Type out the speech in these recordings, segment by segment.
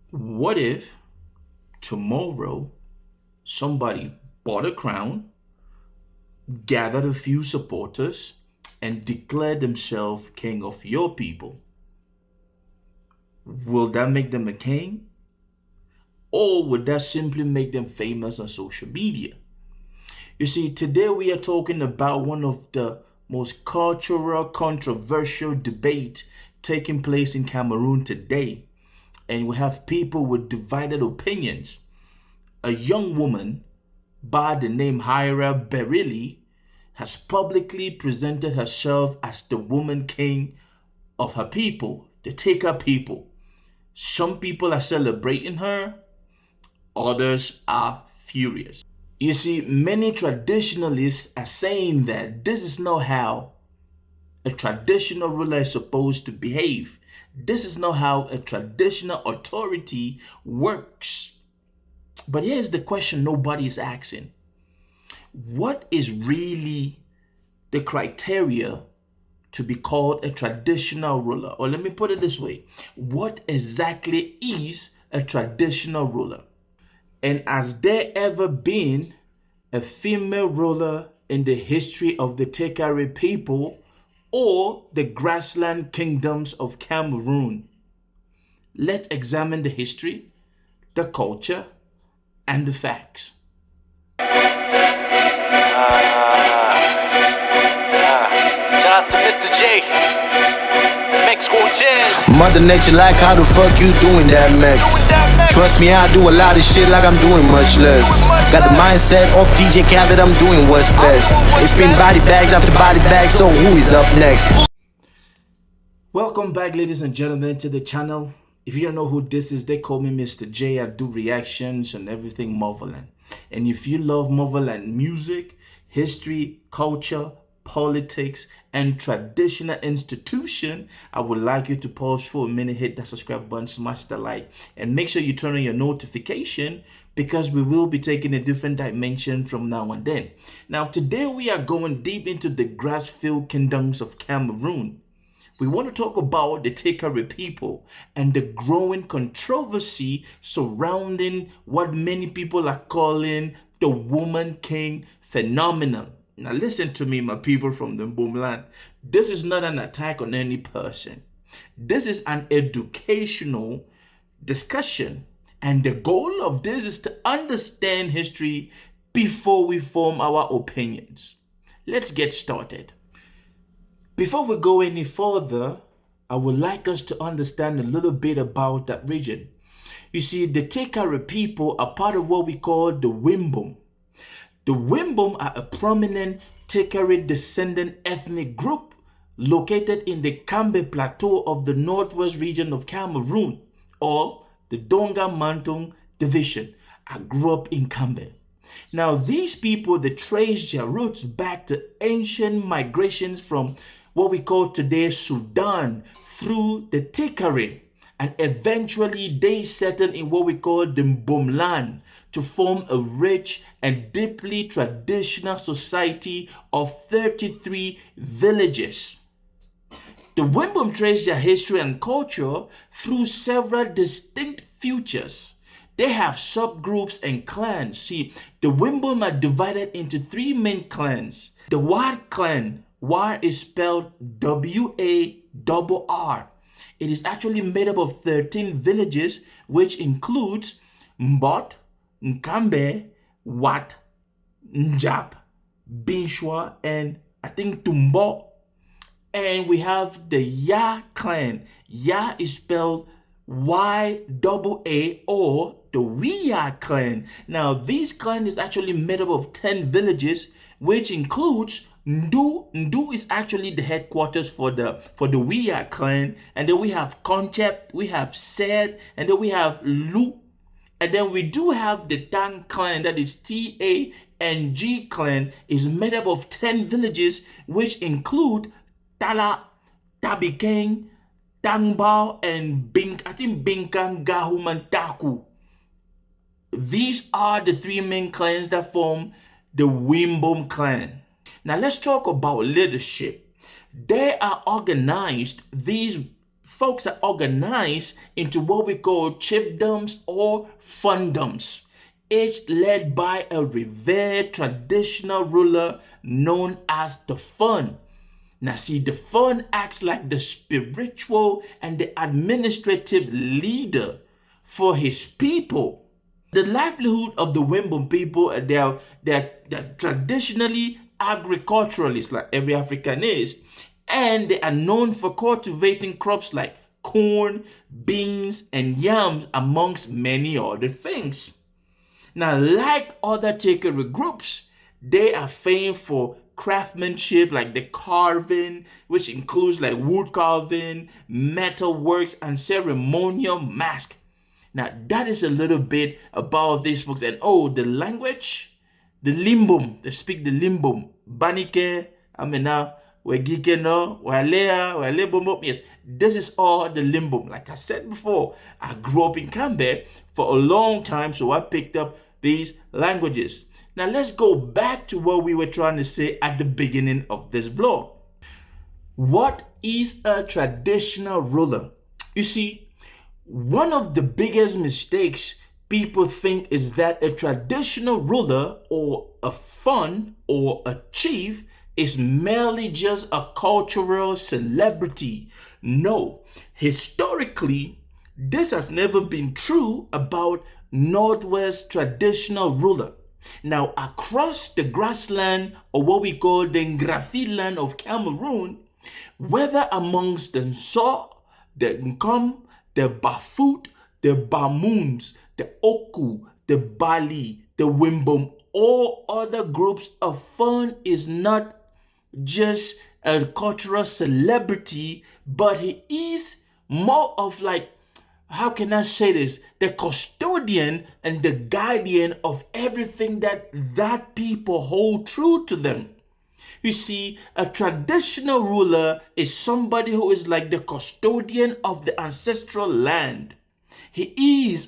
What if tomorrow somebody bought a crown, gathered a few supporters, and declared themselves king of your people? Will that make them a king? Or would that simply make them famous on social media? You see, today we are talking about one of the most cultural, controversial debate taking place in Cameroon today. And we have people with divided opinions. A young woman by the name Haïra Berylie has publicly presented herself as the woman king of her people, the Tikar people. Some people are celebrating her, others are furious. You see, many traditionalists are saying that this is not how a traditional ruler is supposed to behave. This is not how a traditional authority works. But here's the question nobody is asking. What is really the criteria to be called a traditional ruler? Or let me put it this way. What exactly is a traditional ruler? And has there ever been a female ruler in the history of the Tikar people or the grassland kingdoms of Cameroon? Let's examine the history, the culture, and the facts. Shout out to Mr. J. Mexico Jazz. Mother Nature like how the fuck you doing that, Mex? Trust me, I do a lot of shit like I'm doing much less. Got the mindset of DJ Khaled, I'm doing what's best. It's been body bags after body bags, so who is up next? Welcome back, ladies and gentlemen, to the channel. If you don't know who this is, they call me Mr. J. I do reactions on everything Motherland. And if you love Motherland music, history, culture, politics, and traditional institution, I would like you to pause for a minute, hit that subscribe button, smash the like, and make sure you turn on your notification because we will be taking a different dimension from now and then. Now, today we are going deep into the Grassfield kingdoms of Cameroon. We want to talk about the Tikar people and the growing controversy surrounding what many people are calling the woman king phenomenon. Now listen to me, my people from the Boomland. This is not an attack on any person. This is an educational discussion. And the goal of this is to understand history before we form our opinions. Let's get started. Before we go any further, I would like us to understand a little bit about that region. You see, the Tikar people are part of what we call the Wimbum. The Wimbum are a prominent Tikar descendant ethnic group located in the Kambe Plateau of the northwest region of Cameroon, or the Donga Mantung division. I grew up in Kambe. Now, these people, they trace their roots back to ancient migrations from what we call today Sudan through the Tikar, and eventually they settled in what we call the Mbomland to form a rich and deeply traditional society of 33 villages. The Wimbum trace their history and culture through several distinct features. They have subgroups and clans. See, the Wimbum are divided into three main clans. The War clan, War is spelled W-A-R-R. It is actually made up of 13 villages, which includes Mbot, Nkambe, Wat, Njap, Binshwa, and I think Tumbo. And we have the Ya clan. Ya is spelled Y-A-A, or the Wiya clan. Now, this clan is actually made up of 10 villages, which includes Ndu. Ndu is actually the headquarters for the Wiya clan. And then we have Concept, we have Sed, and then we have Lu. And then we do have the Tang clan, that is T-A-N-G clan, is made up of 10 villages, which include Tala, Tabikeng, Tangbao, and Binkang Gahumantaku. These are the three main clans that form the Wimbum clan. Now let's talk about leadership. They are organized, these folks are organized into what we call chiefdoms or fundoms, each led by a revered traditional ruler known as the Fon. Now see, the Fon acts like the spiritual and the administrative leader for his people. The livelihood of the Wimbum people, they're traditionally agriculturalists, like every African is, and they are known for cultivating crops like corn, beans, and yams, amongst many other things. Now, like other Tikar groups, they are famed for craftsmanship, like the carving, which includes like wood carving, metal works, and ceremonial masks. Now, that is a little bit about these folks. And oh, the language, the Limbum, they speak the Limbum. Banike, Amena, Wegikeno, Walea, Bombom. Yes, this is all the Limbum. Like I said before, I grew up in Cambe for a long time, so I picked up these languages. Now, let's go back to what we were trying to say at the beginning of this vlog. What is a traditional ruler? You see, one of the biggest mistakes people think is that a traditional ruler or a fun or a chief is merely just a cultural celebrity. No, historically, this has never been true about Northwest traditional ruler. Now, across the grassland, or what we call the Grassfields of Cameroon, whether amongst the Nso, the Nkom, the Bafut, the Bamoons, the Oku, the Bali, the Wimbum, all other groups of Fon is not just a cultural celebrity, but he is more of like, how can I say this? The custodian and the guardian of everything that people hold true to them. You see, a traditional ruler is somebody who is like the custodian of the ancestral land. He is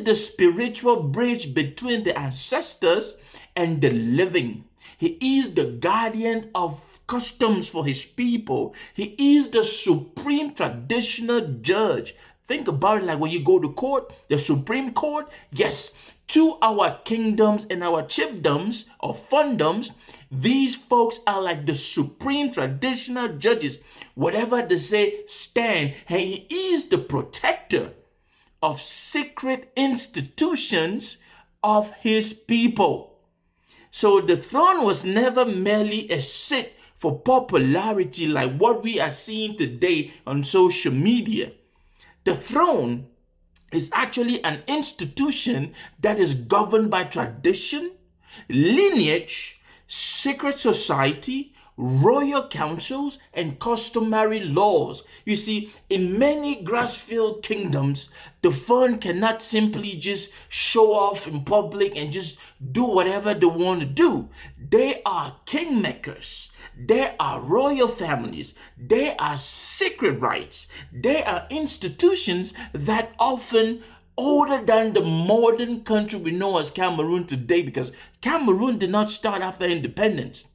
the spiritual bridge between the ancestors and the living. He is the guardian of customs for his people. He is the supreme traditional judge. Think about it, like when you go to court, the Supreme Court. Yes, to our kingdoms and our chiefdoms or fundoms, these folks are like the supreme traditional judges. Whatever they say, stand. And he is the protector of secret institutions of his people. So the throne was never merely a seat for popularity like what we are seeing today on social media. The throne is actually an institution that is governed by tradition, lineage, secret society, royal councils, and customary laws. You see, in many Grassfield kingdoms, the Fon cannot simply just show off in public and just do whatever they want to do. They are kingmakers. They are royal families. They are secret rights. They are institutions that often older than the modern country we know as Cameroon today, because Cameroon did not start after independence.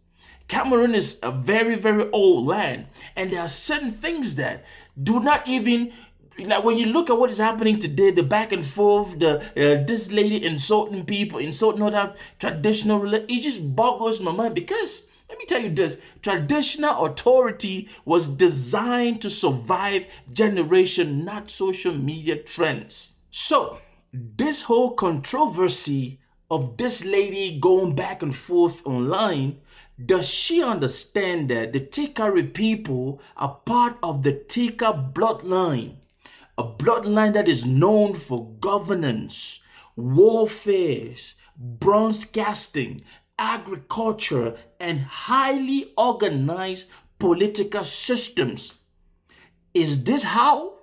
Cameroon is a very, very old land, and there are certain things that do not even, like when you look at what is happening today, the back and forth, this lady insulting people, insulting other traditional religion, it just boggles my mind. Because let me tell you this, traditional authority was designed to survive generation, not social media trends. So this whole controversy of this lady going back and forth online, does she understand that the Tikar people are part of the Tikar bloodline? A bloodline that is known for governance, warfares, bronze casting, agriculture, and highly organized political systems. Is this how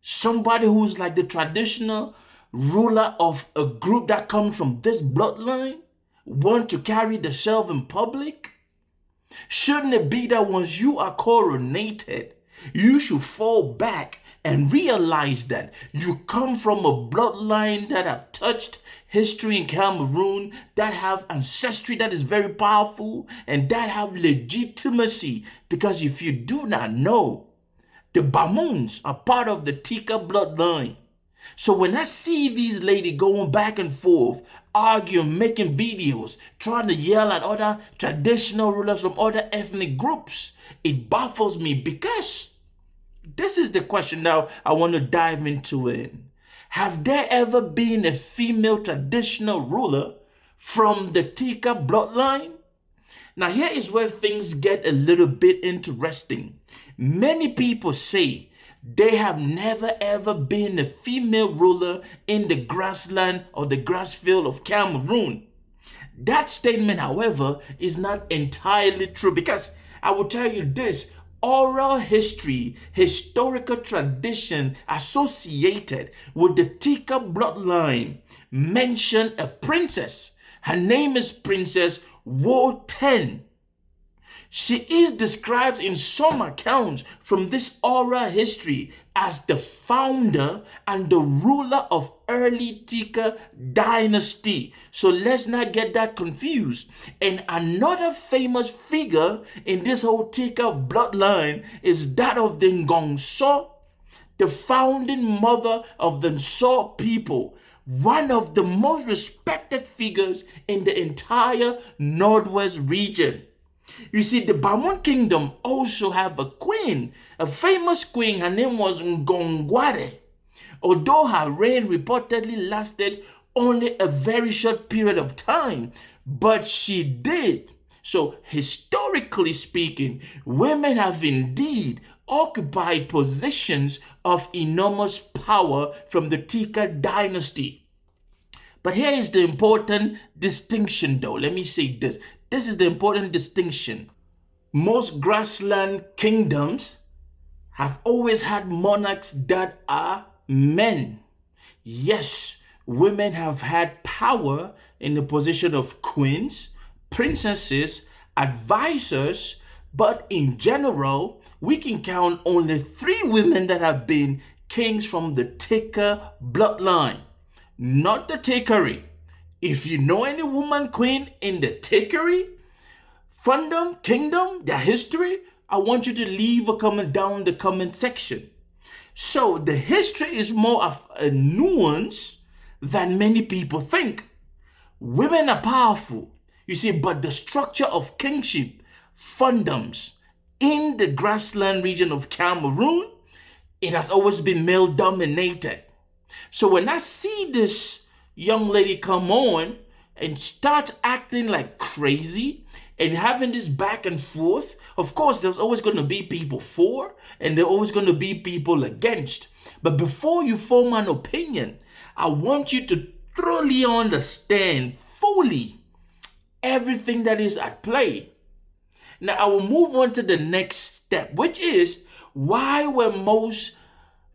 somebody who's like the traditional ruler of a group that comes from this bloodline want to carry themselves in public? Shouldn't it be that once you are coronated, you should fall back and realize that you come from a bloodline that have touched history in Cameroon, that have ancestry that is very powerful, and that have legitimacy? Because if you do not know, The Bamoons are part of the Tikar bloodline. So when I see these ladies going back and forth, arguing, making videos, trying to yell at other traditional rulers from other ethnic groups, it baffles me, because this is the question now I want to dive into it. Have there ever been a female traditional ruler from the Tikar bloodline? Now here is where things get a little bit interesting. Many people say there have never ever been a female ruler in the grassland or the grassfield of Cameroon. That statement, however, is not entirely true, because I will tell you this: oral history, historical tradition associated with the Tikar bloodline mention a princess. Her name is Princess Woten. She is described in some accounts from this oral history as the founder and the ruler of early Tikar dynasty. So let's not get that confused. And another famous figure in this whole Tikar bloodline is that of the Ngongso, the founding mother of the Nso people, one of the most respected figures in the entire Northwest region. You see, the Bamoun kingdom also have a queen, a famous queen. Her name was Ngongware. Although her reign reportedly lasted only a very short period of time, but she did. So historically speaking, women have indeed occupied positions of enormous power from the Tikar dynasty. But here is the important distinction, though. Let me say this. This is the important distinction. Most grassland kingdoms have always had monarchs that are men. Yes, women have had power in the position of queens, princesses, advisors, but in general, we can count only 3 women that have been kings from the Tikar bloodline, not the Tikari. If you know any woman queen in the Tikari kingdom, their history, I want you to leave a comment down in the comment section. So the history is more of a nuance than many people think. Women are powerful, you see, but the structure of kingship, fiefdoms in the grassland region of Cameroon, it has always been male dominated. So when I see this young lady come on and start acting like crazy and having this back and forth, of course, there's always going to be people for and there's always going to be people against. But before you form an opinion, I want you to thoroughly understand fully everything that is at play. Now, I will move on to the next step, which is, why were most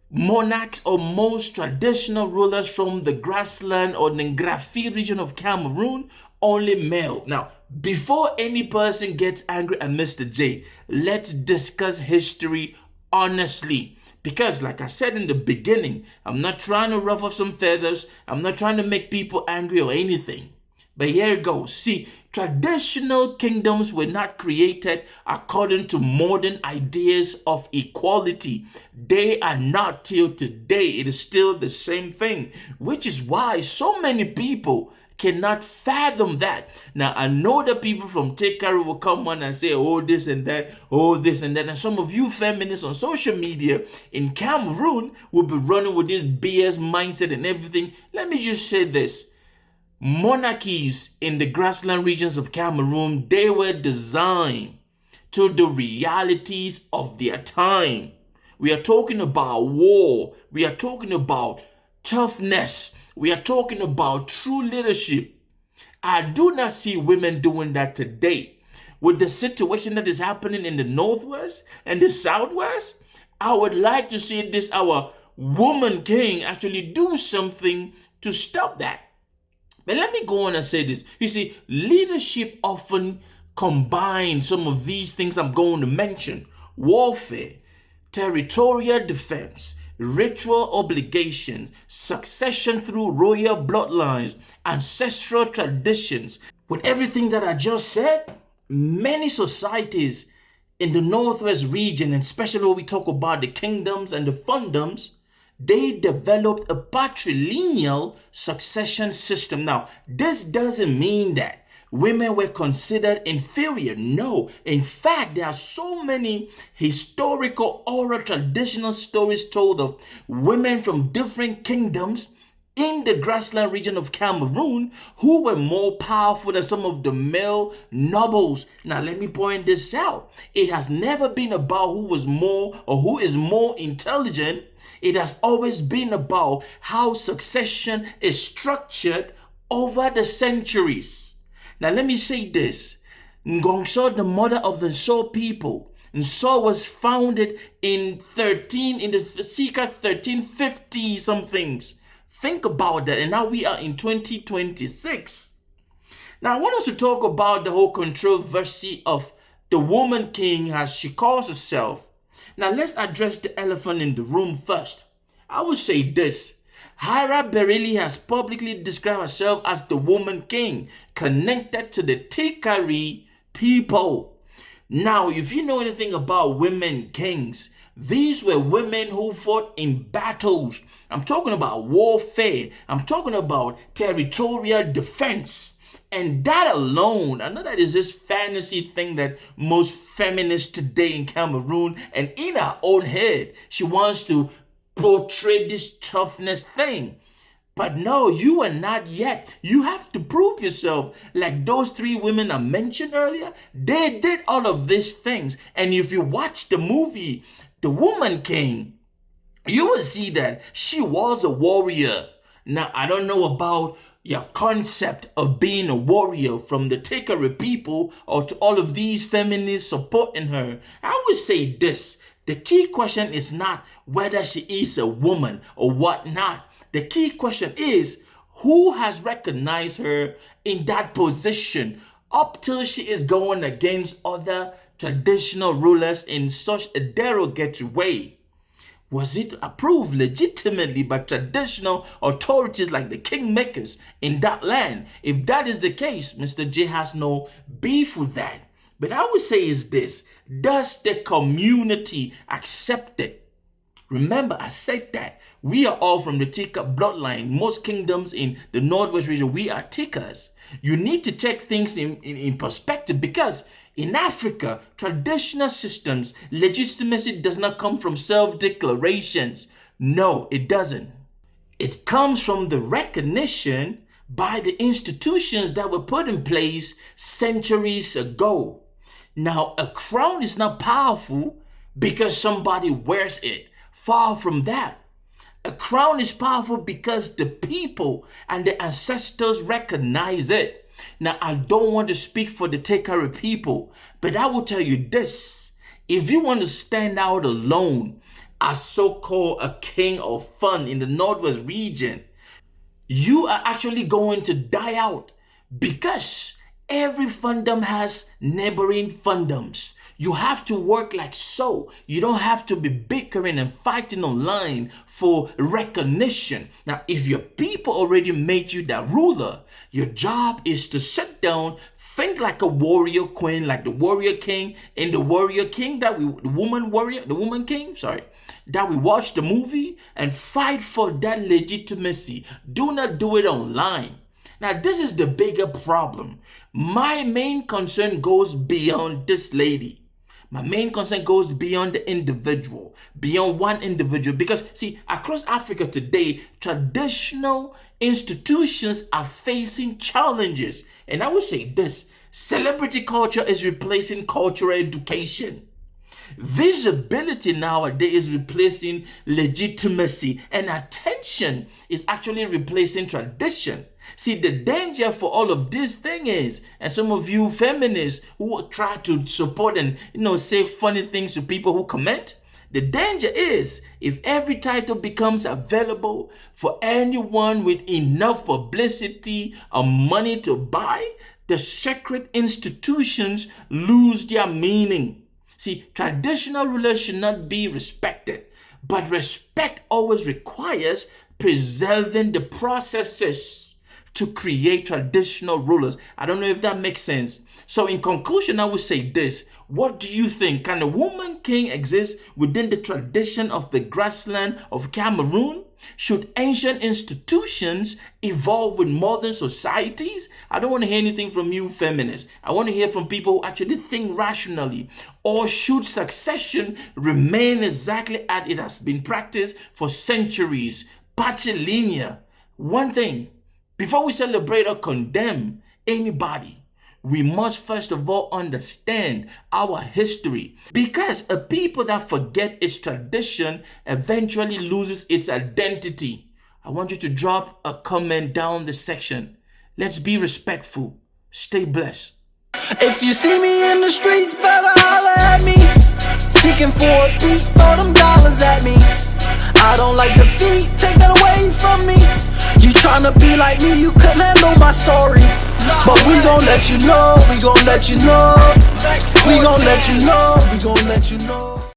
monarchs or most traditional rulers from the grassland or the Grassfields region of Cameroon only male? Now, before any person gets angry at Mr. J, let's discuss history honestly. Because like I said in the beginning, I'm not trying to ruffle some feathers. I'm not trying to make people angry or anything. But here it goes. See, traditional kingdoms were not created according to modern ideas of equality. They are not till today. It is still the same thing, which is why so many people cannot fathom that. Now, I know that people from Tikar will come on and say, oh, this and that, oh, this and that. And some of you feminists on social media in Cameroon will be running with this BS mindset and everything. Let me just say this. Monarchies in the grassland regions of Cameroon, they were designed to the realities of their time. We are talking about war. We are talking about toughness. We are talking about true leadership. I do not see women doing that today. With the situation that is happening in the Northwest and the Southwest, I would like to see our woman king actually do something to stop that. But let me go on and say this. You see, leadership often combines some of these things I'm going to mention: warfare, territorial defense, ritual obligations, succession through royal bloodlines, ancestral traditions. With everything that I just said, many societies in the Northwest region, and especially when we talk about the kingdoms and the fundums, they developed a patrilineal succession system. Now, this doesn't mean that women were considered inferior. No. In fact, there are so many historical, oral, traditional stories told of women from different kingdoms in the grassland region of Cameroon who were more powerful than some of the male nobles. Now, let me point this out. It has never been about who was more or who is more intelligent. It has always been about how succession is structured over the centuries. Now, let me say this. Ngongso, the mother of the Nso people, Nso was founded in the circa 1350 somethings. Think about that. And now we are in 2026. Now, I want us to talk about the whole controversy of the woman king, as she calls herself. Now, let's address the elephant in the room first. I will say this. Haïra Berylie has publicly described herself as the woman king, connected to the Tikar people. Now, if you know anything about women kings, these were women who fought in battles. I'm talking about warfare. I'm talking about territorial defense. And that alone, I know that is this fantasy thing that most feminists today in Cameroon and in her own head, she wants to portray this toughness thing. But no, you are not yet. You have to prove yourself. Like those three women I mentioned earlier, they did all of these things. And if you watch the movie, The Woman King, you will see that she was a warrior. Now, I don't know about your concept of being a warrior from the Tikar people or to all of these feminists supporting her. I would say this. The key question is not whether she is a woman or whatnot. The key question is who has recognized her in that position up till she is going against other traditional rulers in such a derogatory way. Was it approved legitimately by traditional authorities like the kingmakers in that land? If that is the case, Mr. J has no beef with that. But I would say is this, does the community accept it? Remember, I said that we are all from the Tikar bloodline. Most kingdoms in the Northwest region, we are Tikars. You need to take things in perspective, because in Africa, traditional systems, legitimacy does not come from self-declarations. No, it doesn't. It comes from the recognition by the institutions that were put in place centuries ago. Now, a crown is not powerful because somebody wears it. Far from that. A crown is powerful because the people and the ancestors recognize it. Now, I don't want to speak for the Tikar people, but I will tell you this. If you want to stand out alone as so-called a king of fun in the Northwest region, you are actually going to die out, because every fundum has neighboring fundums. You have to work like so. You don't have to be bickering and fighting online for recognition. Now, if your people already made you the ruler, your job is to sit down, think like a warrior queen, like the warrior king in the warrior king that the woman king, that we watched the movie, and fight for that legitimacy. Do not do it online. Now, this is the bigger problem. My main concern goes beyond this lady. My main concern goes beyond the individual, beyond one individual. Because, see, across Africa today, traditional institutions are facing challenges. And I would say this, celebrity culture is replacing cultural education. Visibility nowadays is replacing legitimacy, and attention is actually replacing tradition. See, the danger for all of this thing is, and some of you feminists who try to support and say funny things to people who comment, the danger is if every title becomes available for anyone with enough publicity or money to buy, the sacred institutions lose their meaning. See, traditional rulers should not be respected, but respect always requires preserving the processes to create traditional rulers. I don't know if that makes sense. So in conclusion, I would say this. What do you think? Can a woman king exist within the tradition of the grassland of Cameroon? Should ancient institutions evolve with modern societies? I don't want to hear anything from you feminists. I want to hear from people who actually think rationally. Or should succession remain exactly as it has been practiced for centuries? Patrilineal. One thing, before we celebrate or condemn anybody, we must first of all understand our history, because a people that forget its tradition eventually loses its identity. I want you to drop a comment down the section. Let's be respectful. Stay blessed. If you see me in the streets, better holler at me. Seeking for a beat, throw them dollars at me. I don't like defeat, take that away from me. You tryna be like me, you couldn't handle my story. But we gon' let you know, we gon' let you know. We gon' let you know, we gon' let you know.